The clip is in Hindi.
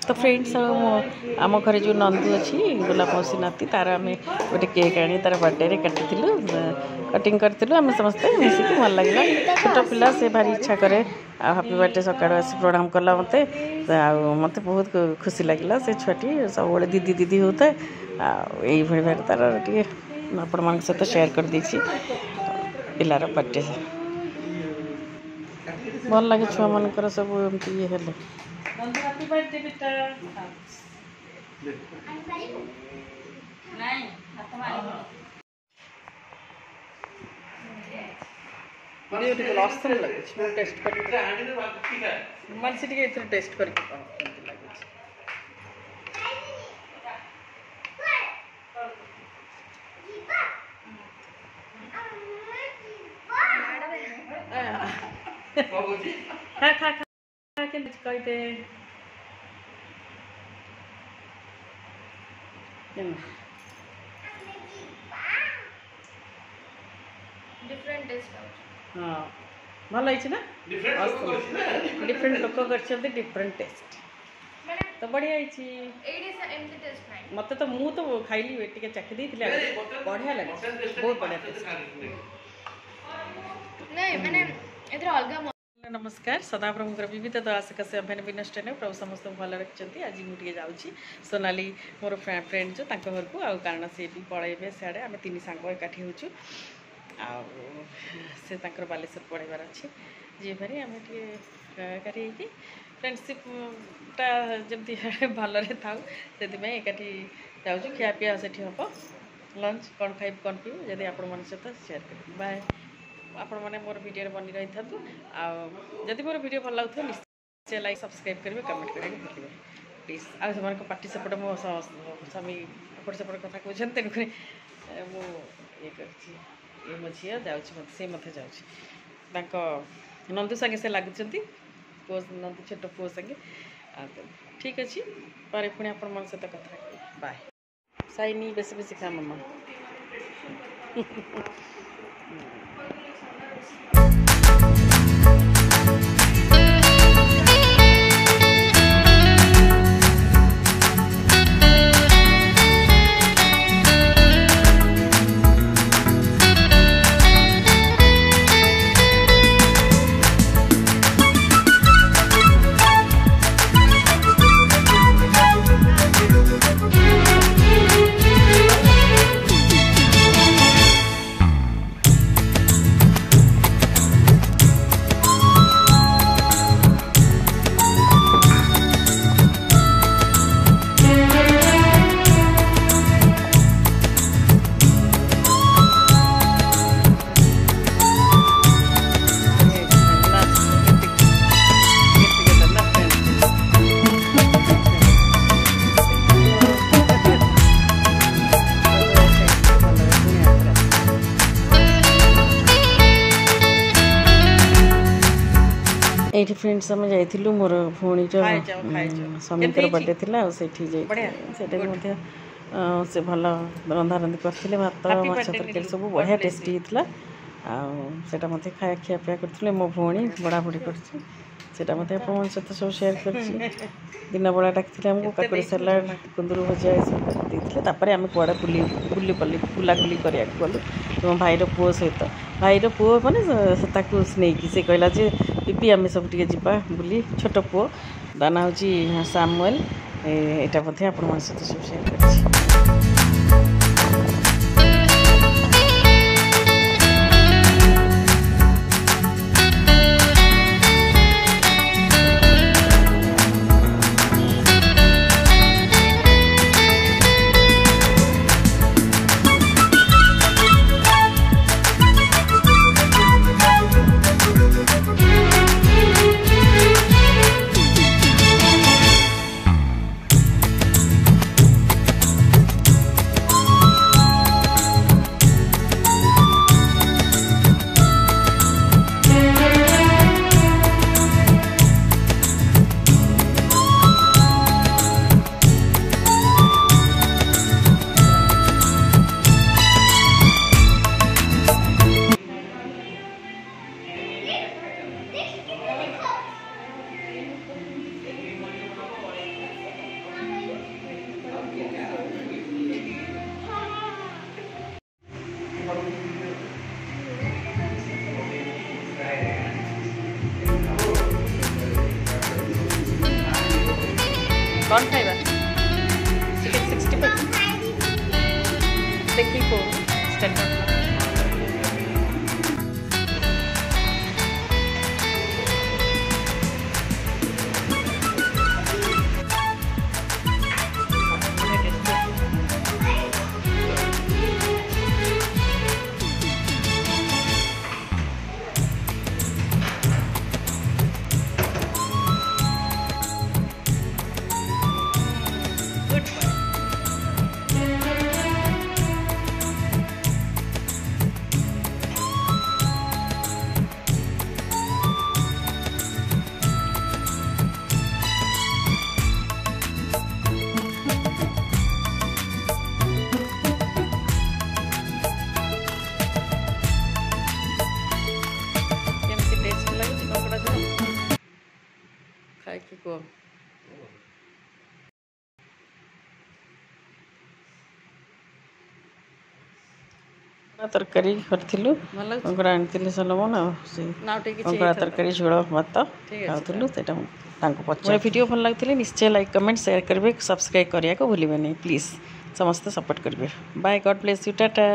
तो फ्रेंड्स आम घर जो नंदू अच्छी गोलाप मौसी नाती तार आम गोटे केक आनी तार बर्थडे काटी कटिंग करूँ आम समस्ते मिसिक भल लगे छोट पिला से भारी इच्छा करे हैप्पी बर्थडे सकाल आस प्रणाम कला मत मत बहुत खुशी लगे से छुआटी सब दीदी दीदी होता है यही भाई तार टे आपण मान सहित शेयर कर देछि पिलार बर्थडे भल लगे छुआ मानकर सब एमती ये हेले हैप्पी बर्थडे बेटा नहीं हाथ मारी बड़ी बड़ी लॉस्टर लगे छ टेस्ट कर मन से टिके टेस्ट करके केमती लागे खा खा खा के कहते डिफरेंट टेस्ट हाँ भल है ना डिफरेंट लोक कर डिफरेंट टेस्ट तो बढ़िया मत तो मु तो खाइली टे चाखी दी बढ़िया लगे बहुत बढ़िया टेस्ट नहीं मैंने इधर अलग नमस्कार सदाप्रभुंर विविध दयाशक से अभियान विनष्ट ने प्रभु समस्त भल रखिंट आज मुझे जाऊँगी सोनाली मोर फ्रेंड जो घर को आ कारण सी भी पलैबे सियाड़े आम तीन सांग एकाठी होचु से बालेश्वर पढ़ाइबार अच्छे जी भारी आम एकाठी फ्रेंडशिपटा जमी भल थाऊ से एकाठी जाऊँ खिया पिया से हम लंच कौन खाइब कौन पीब जदि आपण मन सहित शेयर कर बाय आपण मैंने मोर वीडियो बनी रही था जदि मोर वीडियो भल लगे निश्चय लाइक सब्सक्राइब करेंगे कमेंट करेंगे भूलिए प्लीज आ पार्टी सेपटे मो स्वामी एपट सेपट कथा कहते तेणुक ये कर मो झी जाऊँगी मत जाऊँगी नंदू संगे से लगुंट पुओ नंदू छोट पुओ संगे ठीक अच्छे पर पुणी आप मन सहित कथा बाय साइनी बेस बेस खा मामा ये फ्रेंड्स आम जाइलु मोर भौणी स्वामी बर्थडे थी से भल रंधा रंधी करते भात माछ तरकारी सब बढ़िया टेस्टी होता आटा मत खाया खियापिया करते मो भौणी बड़ा बुढ़ी कर सहित सब शेयर कर दिन बड़ा डाक आमको काकुड़ी सालाड कुंदरू भजा ये आम कड़े बुलाबुली कराया गलु तुम भाईर पुओ सहित भाईर पुओ मैंने नहीं से कहला जे पीपी आम सब जा बुली छोट पुओ दाना हूँ सामुएल यहाँ बोधे आप सहित सब शेयर कर कौन खाइबा चिकेन 65 देखी को स्टैंडर्ड खाई को तरकारी करथिलु कंकड़ा आनिथिले सलमन कंकड़ा तरकारी झोल भात खाऊलु सेटा तांको पछे वीडियो भल लागथिले निश्चय लाइक कमेंट शेयर करबे सब्सक्राइब करिया को भूलिबे नहीं प्लीज समस्त सपोर्ट करबे bye God bless you Tata.